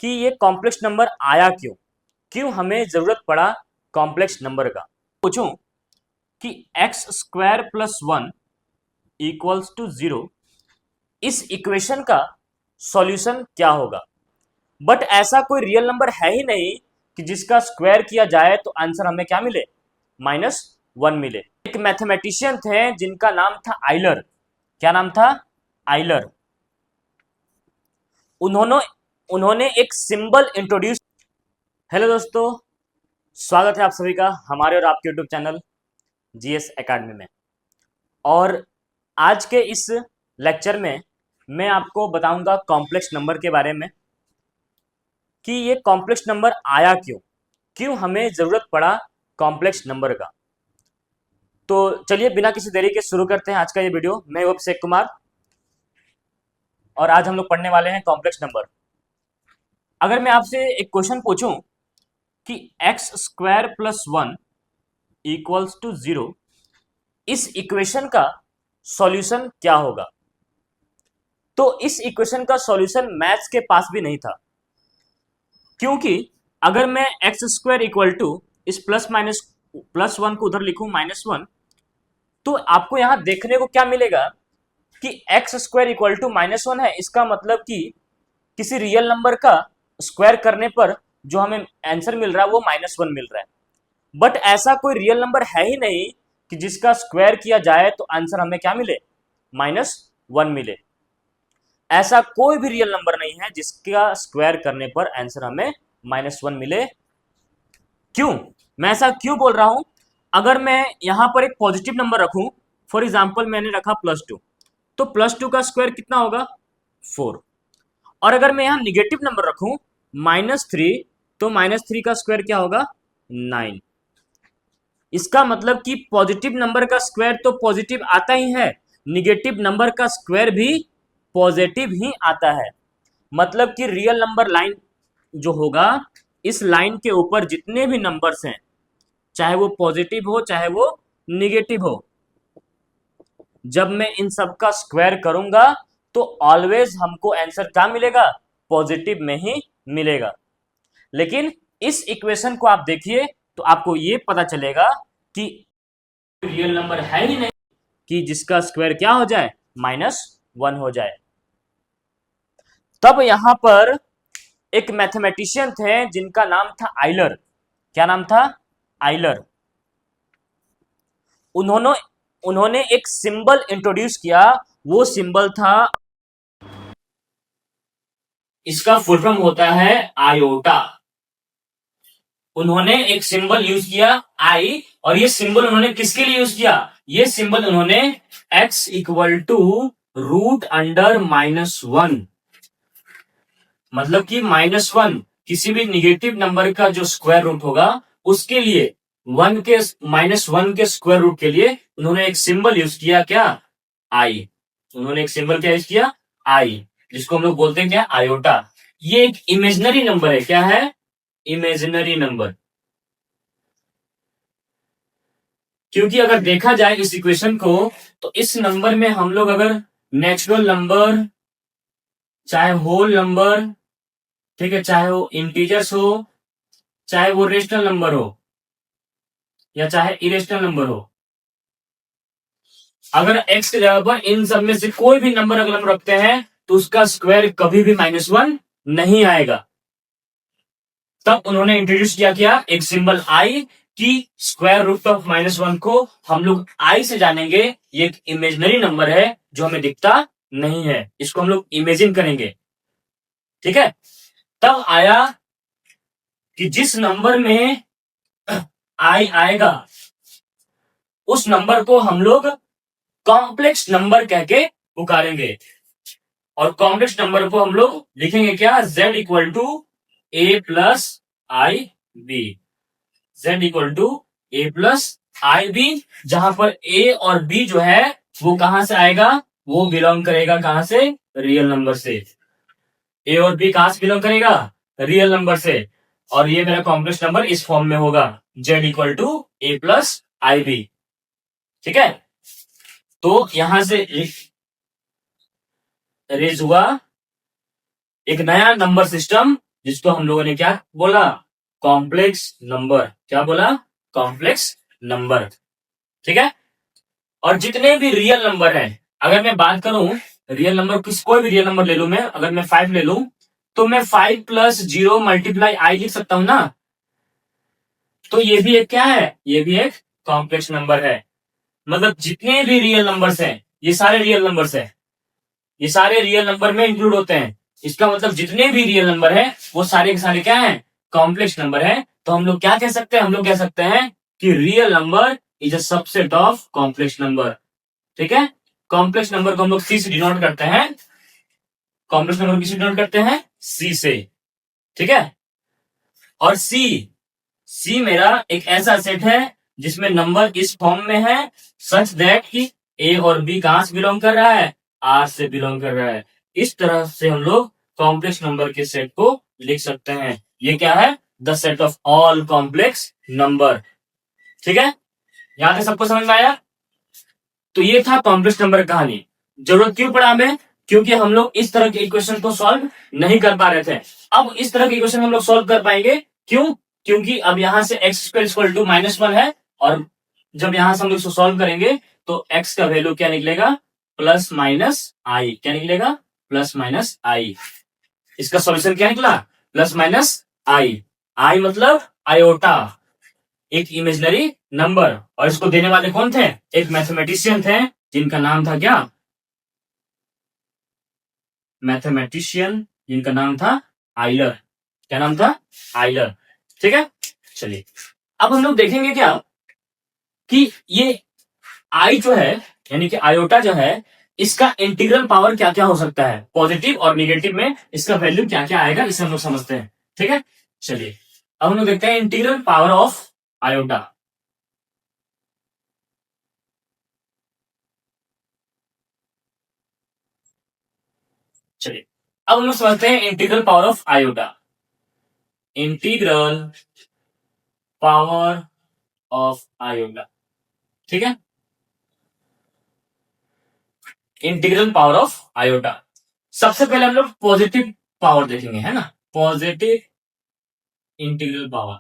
कि ये complex number आया क्यों, क्यों हमें जरूरत पड़ा कॉम्प्लेक्स नंबर का। पूछूं कि x square plus one equals to zero, इस इक्वेशन का सॉल्यूशन क्या होगा। बट ऐसा कोई रियल नंबर है ही नहीं कि जिसका स्क्वायर किया जाए तो आंसर हमें क्या मिले, -1 मिले। एक मैथमेटिशियन थे जिनका नाम था आइलर। क्या नाम था? आइलर। उन्होंने उन्होंने एक सिंबल इंट्रोड्यूस। हेलो दोस्तों, स्वागत है आप सभी का हमारे और आपके यूट्यूब चैनल जीएस एकेडमी में। और आज के इस लेक्चर में मैं आपको बताऊंगा कॉम्प्लेक्स नंबर के बारे में कि ये कॉम्प्लेक्स नंबर आया क्यों, क्यों हमें जरूरत पड़ा कॉम्प्लेक्स नंबर का। तो चलिए बिना किसी देरी के शुरू करते हैं आज का ये वीडियो। मैं हूं अभिषेक कुमार और आज हम लोग पढ़ने वाले हैं कॉम्प्लेक्स नंबर। अगर मैं आपसे एक क्वेश्चन पूछूं कि x square plus one equals to zero, इस इक्वेशन का सॉल्यूशन क्या होगा, तो इस इक्वेशन का सॉल्यूशन मैथ्स के पास भी नहीं था। क्योंकि अगर मैं एक्स स्क्वायर इक्वल टू इस प्लस वन को उधर लिखूं -1, तो आपको यहां देखने को क्या मिलेगा कि एक्स स्क्वायर इक्वल टू -1 है। इसका मतलब कि किसी रियल नंबर का स्क्वायर करने पर जो हमें आंसर मिल रहा है वो -1 मिल रहा है। बट ऐसा कोई रियल नंबर है ही नहीं कि जिसका स्क्वायर किया जाए तो आंसर हमें क्या मिले, -1 मिले। ऐसा कोई भी रियल नंबर नहीं है जिसका स्क्वायर करने पर आंसर हमें -1 मिले। क्यों? मैं ऐसा क्यों बोल रहा हूं? अगर मैं यहां पर एक पॉजिटिव नंबर रखूं, फॉर एग्जाम्पल मैंने रखा +2, तो +2 का स्क्वायर कितना होगा, 4। और अगर मैं यहां निगेटिव नंबर रखूं -3, तो -3 का स्क्वायर क्या होगा, 9। इसका मतलब कि पॉजिटिव नंबर का स्क्वायर तो पॉजिटिव आता ही है, निगेटिव नंबर का स्क्वायर भी पॉजिटिव ही आता है। मतलब कि रियल नंबर लाइन जो होगा, इस लाइन के ऊपर जितने भी नंबर्स हैं, चाहे वो पॉजिटिव हो चाहे वो निगेटिव हो, जब मैं इन सब का स्क्वायर करूंगा तो ऑलवेज हमको आंसर क्या मिलेगा, पॉजिटिव में ही मिलेगा। लेकिन इस इक्वेशन को आप देखिए तो आपको ये पता चलेगा कि रियल नंबर है ही नहीं कि जिसका स्क्वायर क्या हो जाए, -1 हो जाए। तब यहां पर एक मैथमेटिशियन थे जिनका नाम था आइलर। क्या नाम था? आइलर। उन्होंने उन्होंने एक सिंबल इंट्रोड्यूस किया। वो सिंबल था, इसका फुल फॉर्म होता है आयोटा। उन्होंने एक सिंबल यूज किया आई, और ये सिंबल उन्होंने किसके लिए यूज किया, ये सिंबल उन्होंने x इक्वल टू √(-1), मतलब कि -1 किसी भी निगेटिव नंबर का जो स्क्वायर रूट होगा उसके लिए, -1 के स्क्वायर रूट के लिए उन्होंने एक सिंबल यूज किया, क्या, आई। उन्होंने एक सिंबल क्या यूज किया, आई, जिसको हम लोग बोलते हैं क्या, आयोटा। ये एक इमेजिनरी नंबर है। क्या है? Imaginary number. क्योंकि अगर देखा जाए इस इक्वेशन को, तो इस नंबर में हम लोग अगर नेचुरल नंबर, चाहे होल नंबर, ठीक है, चाहे वो इंटीजर्स हो, चाहे वो रेशनल नंबर हो, या चाहे इरेशनल नंबर हो, अगर एक्स के जगह पर इन सब में से कोई भी नंबर अगर हम रखते हैं तो उसका स्क्वायर कभी भी -1 नहीं आएगा। तब उन्होंने इंट्रोड्यूस किया क्या, एक सिंबल आई, कि स्क्वायर रूट ऑफ -1 को हम लोग आई से जानेंगे। ये एक इमेजिनरी नंबर है जो हमें दिखता नहीं है, इसको हम लोग इमेजिन करेंगे। ठीक है? तब आया कि जिस नंबर में आई आएगा उस नंबर को हम लोग कॉम्प्लेक्स नंबर कह के पुकारेंगे। और कॉम्प्लेक्स नंबर को हम लोग लिखेंगे क्या, z equal to a plus i b. z equal to a plus i b, जहां पर a और b जो है वो कहां से आएगा, वो बिलोंग करेगा कहां से, रियल नंबर से। a और b कहां से बिलोंग करेगा, रियल नंबर से। और ये मेरा कॉम्प्लेक्स नंबर इस फॉर्म में होगा, z equal to a plus i b. ठीक है? तो यहां से रेज हुआ एक नया नंबर सिस्टम, जिसको हम लोगों ने क्या बोला, कॉम्प्लेक्स नंबर। क्या बोला, कॉम्प्लेक्स नंबर। ठीक है। और जितने भी रियल नंबर है, अगर मैं बात करूं रियल नंबर, किस कोई भी रियल नंबर ले लू मैं, अगर मैं 5 ले लू तो मैं 5 प्लस 0 मल्टीप्लाई आई लिख सकता हूं ना। तो ये भी एक क्या है, ये भी एक कॉम्प्लेक्स नंबर है। मतलब जितने भी रियल नंबर्स हैं, ये सारे रियल नंबर्स हैं, ये सारे रियल नंबर में इंक्लूड होते हैं। इसका मतलब जितने भी रियल नंबर है वो सारे के सारे क्या है, कॉम्प्लेक्स नंबर है। तो हम लोग क्या कह सकते हैं, हम लोग कह सकते हैं कि real number is a subset of complex number. ठीक है। कॉम्प्लेक्स नंबर को हम लोग सी से डिनोट करते हैं, कॉम्प्लेक्स नंबर किससे डिनोट करते हैं, सी से। ठीक है। और सी, सी मेरा एक ऐसा सेट है जिसमें नंबर इस फॉर्म में है, सच दैट कि ए और बी कहां से बिलोंग कर रहा है, आर से बिलोंग कर रहा है। इस तरह से हम लोग कॉम्प्लेक्स नंबर के सेट को लिख सकते हैं। ये क्या है, the set of all complex number. ठीक है, यहां तक सबको समझ में आया। तो ये था कॉम्प्लेक्स नंबर की कहानी। जरूरत क्यों पड़ा हमें, क्योंकि हम लोग इस तरह के इक्वेशन को सॉल्व नहीं कर पा रहे थे। अब इस तरह के इक्वेशन हम लोग सॉल्व कर पाएंगे। क्यों, क्योंकि अब यहां से एक्स स्क्वायर इक्वल टू -1 है, और जब यहां से हम लोग इसको सॉल्व करेंगे तो एक्स का वैल्यू क्या निकलेगा, प्लस माइनस आई। क्या निकलेगा, प्लस माइनस आई। इसका सॉल्यूशन क्या निकला, प्लस माइनस आई। आई मतलब आयोटा, एक इमेजनरी नंबर। और इसको देने वाले कौन थे, एक मैथमेटिशियन थे जिनका नाम था क्या, मैथमेटिशियन जिनका नाम था आइलर। क्या नाम था, आइलर। ठीक है। चलिए अब हम लोग देखेंगे क्या कि ये आई जो है, यानी कि आयोटा जो है, इसका इंटीग्रल पावर क्या क्या हो सकता है, पॉजिटिव और निगेटिव में इसका वैल्यू क्या क्या आएगा, इसे हम लोग समझते हैं। ठीक है। चलिए अब हम लोग देखते हैं इंटीग्रल पावर ऑफ आयोटा। चलिए अब हम लोग समझते हैं integral power of iota. Integral power of iota. ठीक है, इंटीग्रल पावर ऑफ आयोटा। सबसे पहले हम लोग पॉजिटिव पावर देखेंगे, है ना, positive integral power,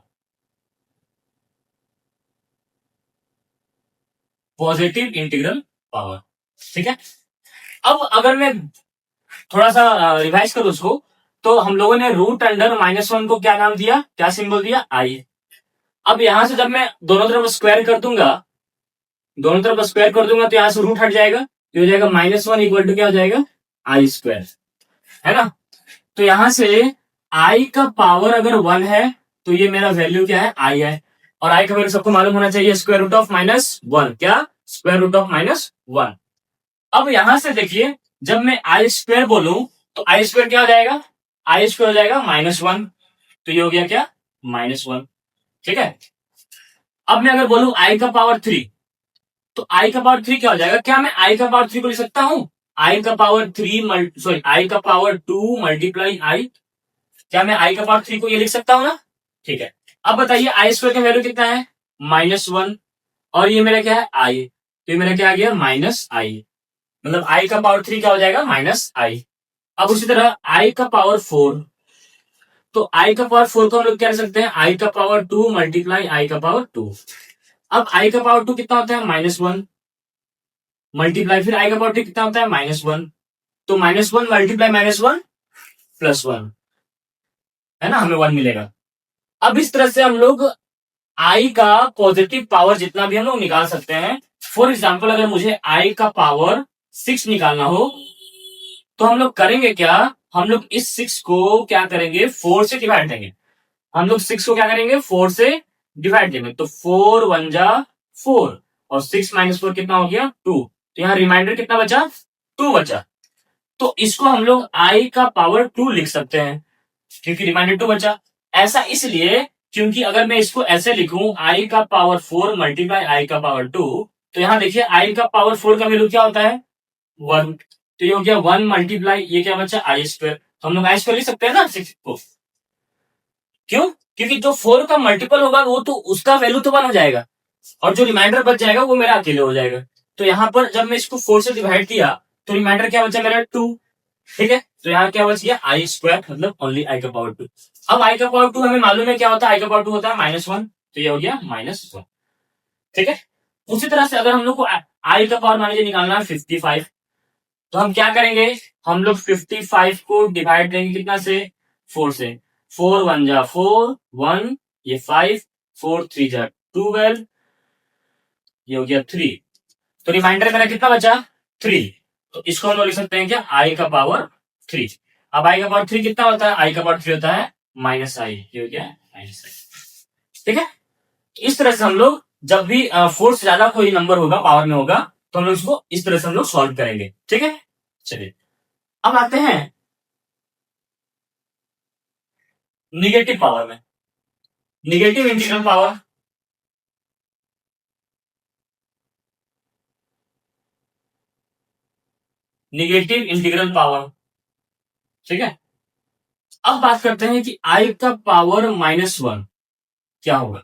positive integral power. ठीक है। अब अगर मैं थोड़ा सा रिवाइज करूं उसको, तो हम लोगों ने रूट अंडर -1 को क्या नाम दिया, क्या सिंबल दिया, आई। अब यहां से जब मैं दोनों तरफ स्क्वायर कर दूंगा, दोनों तरफ स्क्वायर कर दूंगा तो यहां से रूट हट जाएगा, तो हो जाएगा -1 इक्वल टू क्या हो जाएगा, आई स्क्वायर। है ना। तो यहां से आई का पावर अगर 1 है तो ये मेरा वैल्यू क्या है, आई है। और आई का वैल्यू सबको मालूम होना चाहिए, स्क्वायर रूट ऑफ -1। क्या, स्क्वायर रूट ऑफ -1। अब यहां से देखिए, जब मैं आई स्क्वायर बोलूं तो आई स्क्वायर क्या हो जाएगा, आई स्क्वायर हो जाएगा -1। तो ये हो गया क्या, -1। ठीक है। अब मैं अगर बोलूं आई का पावर 3, तो आई का पावर 3 क्या हो जाएगा, क्या मैं आई का पावर 3 को लिख सकता हूं, आई का पावर 3 सॉरी आई का पावर 2 मल्टीप्लाई आई। क्या मैं आई का पावर 3 को ये लिख सकता हूं ना। ठीक है। अब बताइए आई स्क्वायर का वैल्यू कितना है, -1, और ये मेरा क्या है, आई। तो ये मेरा क्या आ गया, -आई। मतलब आई का पावर 3 क्या हो जाएगा, -आई। अब उसी तरह आई का पावर 4, तो आई का पावर 4 को हम लोग क्या कर सकते हैं, आई का पावर 2 मल्टीप्लाई आई का पावर 2। अब आई का पावर 2 कितना होता है, -1, मल्टीप्लाई फिर आई का पावर 2 कितना होता है, -1। तो -1 मल्टीप्लाई -1 +1, है ना, हमें 1 मिलेगा। अब इस तरह से हम लोग आई का पॉजिटिव पावर जितना भी हम लोग निकाल सकते हैं। फॉर एग्जाम्पल अगर मुझे आई का पावर 6 निकालना हो तो हम लोग करेंगे क्या, हम लोग इस 6 को क्या करेंगे, 4 से डिवाइड देंगे। हम लोग 6 को क्या करेंगे, 4 से डिवाइड देंगे। तो 4 1 जा 4, और 6 -4 कितना हो गया, 2। तो यहाँ रिमाइंडर कितना बचा, 2 बचा। तो इसको हम लोग आई का पावर 2 लिख सकते हैं, क्योंकि रिमाइंडर 2 बचा। ऐसा इसलिए क्योंकि अगर मैं इसको ऐसे लिखूं, आई का पावर 4 मल्टीप्लाई आई का पावर 2, तो यहां देखिए आई का पावर 4 का वैल्यू क्या होता है, 1। तो ये हो गया 1 मल्टीप्लाई ये क्या बचा, आई स्क्वायर। तो हम लोग आई स्क्वायर लिख सकते हैं ना 6 को। क्यों, क्योंकि जो 4 का मल्टीपल होगा वो तो उसका वैल्यू तो 1 हो जाएगा, और जो रिमाइंडर बच जाएगा वो मेरा अकेले हो जाएगा। तो यहां पर जब मैं इसको 4 से डिवाइड किया तो रिमाइंडर क्या बचा मेरा, 2। ठीक है। तो यहाँ क्या बच गया आई स्क्वायर, मतलब ओनली आई का पावर 2। अब आई का पावर 2 हमें मालूम है क्या होता है, आई का पावर 2 होता है -1, तो ये हो गया -1। ठीक है। उसी तरह से अगर हम लोग को आई का पावर मान लीजिए निकालना है 55, तो हम क्या करेंगे, हम लोग 55 को डिवाइड करेंगे कितना से, 4 से। 4 1 जा 4, 1 ये 5, 4 3 जा 12, ये हो गया 3। तो रिमाइंडर मेरा कितना बचा, 3। तो इसको हम लोग लिख सकते हैं क्या, आई का पावर 3। अब आई का पावर 3 कितना होता है, आई का पावर 3 होता है -i, ये हो गया -i। ठीक है। इस तरह से हम लोग जब भी 4 से ज्यादा कोई नंबर होगा पावर में होगा, तो हम लोग इसको इस तरह से हम लोग सॉल्व करेंगे। ठीक है। चलिए अब आते हैं निगेटिव पावर में। Negative integral power, negative integral power. ठीक है। अब बात करते हैं कि आई का पावर -1 क्या होगा।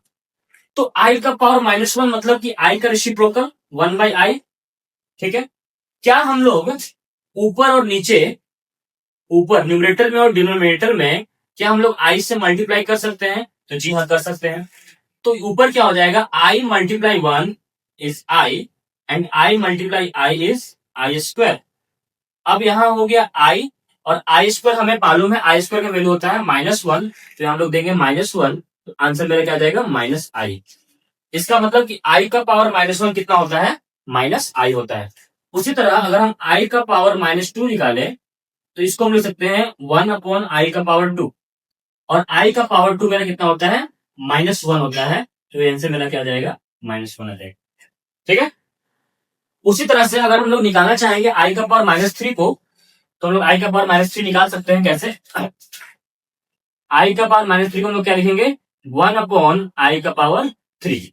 तो आई का पावर -1 मतलब कि आई का रेसिप्रोकल 1/i। ठीक है। क्या हम लोग ऊपर और नीचे, ऊपर न्यूमरेटर में और डिनोमिनेटर में, क्या हम लोग आई से मल्टीप्लाई कर सकते हैं, तो जी हाँ कर सकते हैं। तो ऊपर क्या हो जाएगा, i multiply 1 is i, and i multiply i is i square. अब यहां हो गया आई, और आई स्क्वायर हमें मालूम है, आई स्क्वायर का वैल्यू होता है -1, तो हम लोग देंगे -1, तो आंसर मेरा क्या आ जाएगा, -i। इसका मतलब कि आई का पावर -1 कितना होता है, -i होता है। उसी तरह अगर हम आई का पावर -2 निकाले, तो इसको हम लिख सकते हैं 1/i का पावर 2, और आई का पावर 2 मेरा कितना होता है, -1 होता है। तो आंसर मेरा क्या आ जाएगा, -1 आ जाएगा। ठीक है। उसी तरह से अगर हम लोग निकालना चाहेंगे आई का पावर -3 को, तो हम लोग आई का पावर -3 निकाल सकते हैं कैसे, आई का पावर -3 को हम लोग क्या लिखेंगे, 1/i का पावर 3।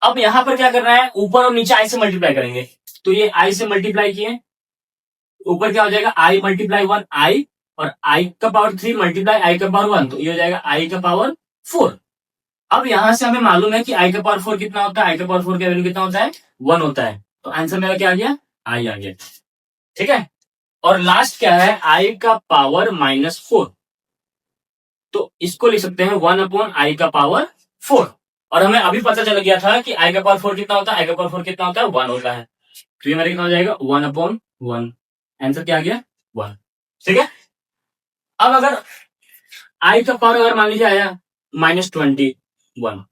अब यहां पर क्या करना है, ऊपर और नीचे आई से मल्टीप्लाई करेंगे, तो ये आई से मल्टीप्लाई किए, ऊपर क्या हो जाएगा, आई मल्टीप्लाई 1i, और आई का पावर 3 मल्टीप्लाई आई का पावर 1, तो ये हो जाएगा आई का पावर 4। अब यहां से हमें मालूम है कि आई का पावर 4 कितना होता है, आई का पावर 4 का वैल्यू कितना होता है, 1 होता है। तो आंसर मेरा क्या आ गया, आई आ गया। ठीक है। और लास्ट क्या है, आई का पावर -4, तो इसको लिख सकते हैं 1/i का पावर 4। और हमें अभी पता चल गया था कि आई का पावर 4 कितना होता है, आई का पावर 4 कितना होता है, 1 होता है। तो ये मेरा कितना हो जाएगा, 1/1। आंसर क्या आ गया, 1। ठीक है। अब अगर आई का पावर अगर मान लीजिए आया -21,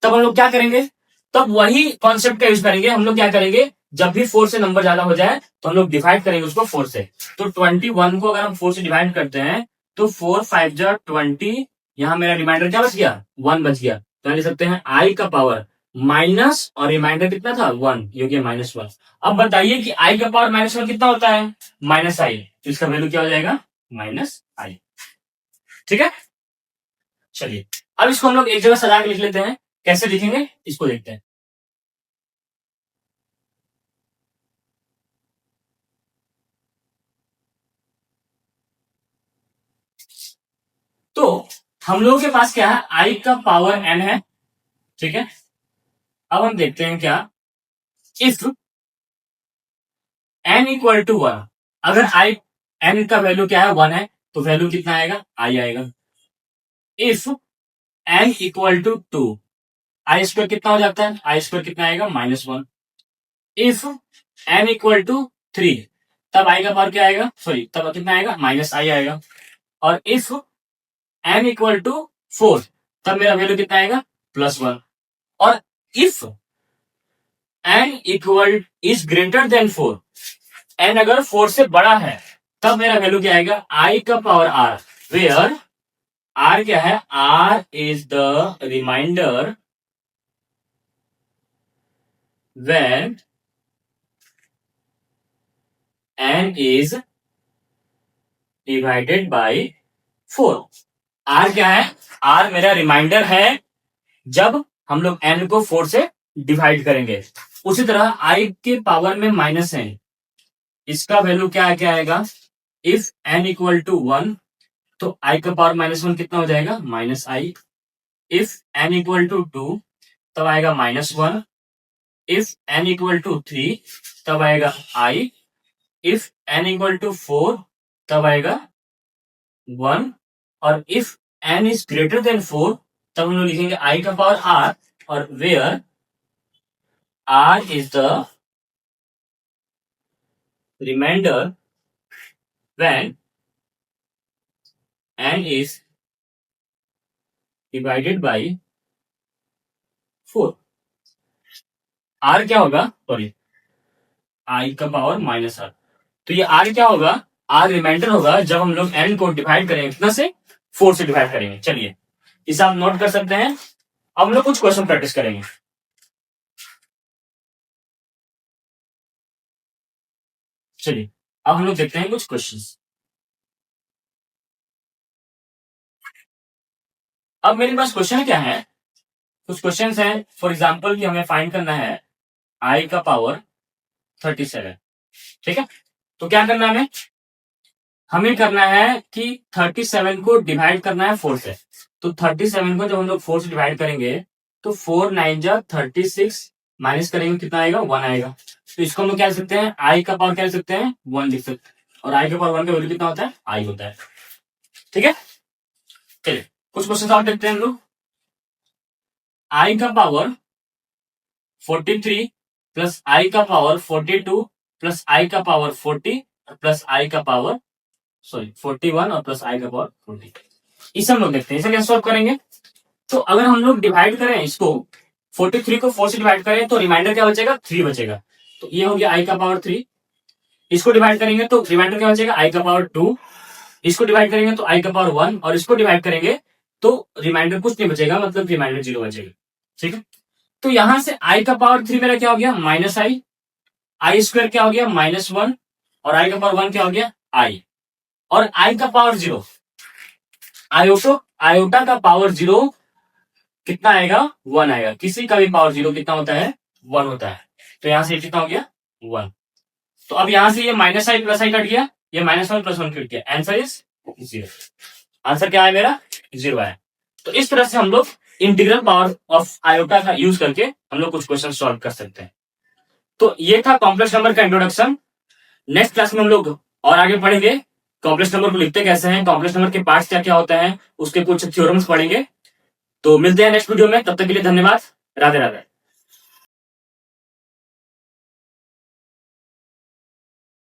तब हम लोग क्या करेंगे, तब वही कॉन्सेप्ट का यूज करेंगे। हम लोग क्या करेंगे, जब भी 4 से नंबर ज्यादा हो जाए, तो हम लोग डिवाइड करेंगे उसको 4 से। तो 21 को अगर हम 4 से डिवाइड करते हैं, तो 4 5 जा 20, यहां मेरा रिमाइंडर क्या बच गया, 1 बच गया। तो लिख सकते हैं आई का पावर माइनस, और रिमाइंडर कितना था, 1, ये हो गया -1। अब बताइए कि आई का पावर -1 कितना होता है, -i, तो इसका वैल्यू क्या हो जाएगा, -i। ठीक है। चलिए अब इसको हम लोग एक जगह सजा के लिख लेते हैं, कैसे लिखेंगे इसको देखते हैं। तो हम लोगों के पास क्या है, आई का पावर n है। ठीक है। अब हम देखते हैं क्या, इफ n इक्वल टू 1, अगर आई n का वैल्यू क्या है, 1 है, तो वैल्यू कितना आएगा, आई आएगा। If n equal to 2, i square कितना हो जाता है, आई स्क्वायर कितना आएगा, -1। इफ n इक्वल टू 3, तब आई का पावर क्या आएगा, सॉरी तब कितना आएगा, -i आएगा। और इफ n इक्वल टू 4, तब मेरा वैल्यू कितना आएगा, +1। और if n equal is greater than 4, n अगर 4 से बड़ा है, तब मेरा वैल्यू क्या आएगा, i का पावर r, वेयर r क्या है, r is the reminder when n is divided by 4। r क्या है, r मेरा रिमाइंडर है जब हम लोग n को 4 से डिवाइड करेंगे। उसी तरह i के पावर में -n, इसका वैल्यू क्या क्या आएगा, इफ n इक्वल टू 1, तो i का पावर -1 कितना हो जाएगा, -i। If n equal to 2, तब आएगा -1। इफ n इक्वल टू 3, तब आएगा i। If n equal to 4, तब आएगा 1, और if n is greater than 4 तब हम लोग लिखेंगे i का पावर r, और where r is the reminder when n is divided by 4। r क्या होगा, सॉरी i का पावर माइनस r, तो ये r क्या होगा, r रिमाइंडर होगा जब हम लोग n को डिवाइड करेंगे कितना से, 4 से डिवाइड करेंगे। चलिए इसे आप नोट कर सकते हैं। अब हम लोग कुछ क्वेश्चन प्रैक्टिस करेंगे। चलिए अब हम लोग देखते हैं कुछ क्वेश्चंस। अब मेरे पास क्वेश्चन क्या है, कुछ क्वेश्चंस हैं फॉर एग्जांपल कि हमें फाइंड करना है i का पावर 37, ठीक है। तो क्या करना है, हमें करना है कि 37 को डिवाइड करना है 4 से। तो 37 को जब हम लोग 4 से डिवाइड करेंगे तो 4 9 जा 36, माइनस करेंगे कितना आएगा, 1 आएगा। तो इसको हम लोग क्या लिख सकते हैं, i का पावर क्या लिख सकते हैं, 1 लिख सकते हैं, और i का पावर 1 का वैल्यू कितना होता है, i होता है, ठीक है। चलिए कुछ क्वेश्चन और देखते हैं हम लोग। i का पावर 43 प्लस i का पावर 42 प्लस i का पावर 40 प्लस i का पावर 41 और प्लस i का पावर 40, इसे हम लोग देखते हैं, इसे कैसे सॉल्व करेंगे। तो अगर हम लोग डिवाइड करें इसको, 43 को 4 से डिवाइड करें तो रिमाइंडर क्या बचेगा, 3 बचेगा। तो ये हो गया i का पावर 3। इसको डिवाइड करेंगे तो रिमाइंडर क्या बचेगा, i का पावर 2। इसको डिवाइड करेंगे तो i का पावर 1, और इसको डिवाइड करेंगे तो रिमाइंडर कुछ नहीं बचेगा, मतलब रिमाइंडर 0 बचेगा, ठीक है। तो यहां से i का पावर 3 मेरा क्या हो गया, माइनस i स्क्वायर क्या हो गया, -1, और i का पावर 1 क्या हो गया, i, और i का पावर 0, आयोटा का पावर 0 कितना आएगा, 1 आएगा। किसी का भी पावर 0 कितना होता है, 1 होता है। तो यहां से कितना हो गया, 1। तो अब यहां से ये minus I plus I cut गया, ये -1 + 1 कट गया, आंसर इज 0। आंसर क्या है मेरा, 0 है। तो इस तरह से हम लोग इंटीग्रल पावर ऑफ आयोटा का यूज करके हम लोग कुछ क्वेश्चन सॉल्व कर सकते हैं। तो ये था कॉम्प्लेक्स नंबर का इंट्रोडक्शन। नेक्स्ट क्लास में हम लोग और आगे पढ़ेंगे कॉम्प्लेक्स नंबर को लिखते कैसे हैं, कॉम्प्लेक्स नंबर के पार्ट्स क्या क्या होते हैं, उसके कुछ थ्योरम्स पढ़ेंगे। तो मिलते हैं नेक्स्ट वीडियो में, तब तक के लिए धन्यवाद, राधे राधे।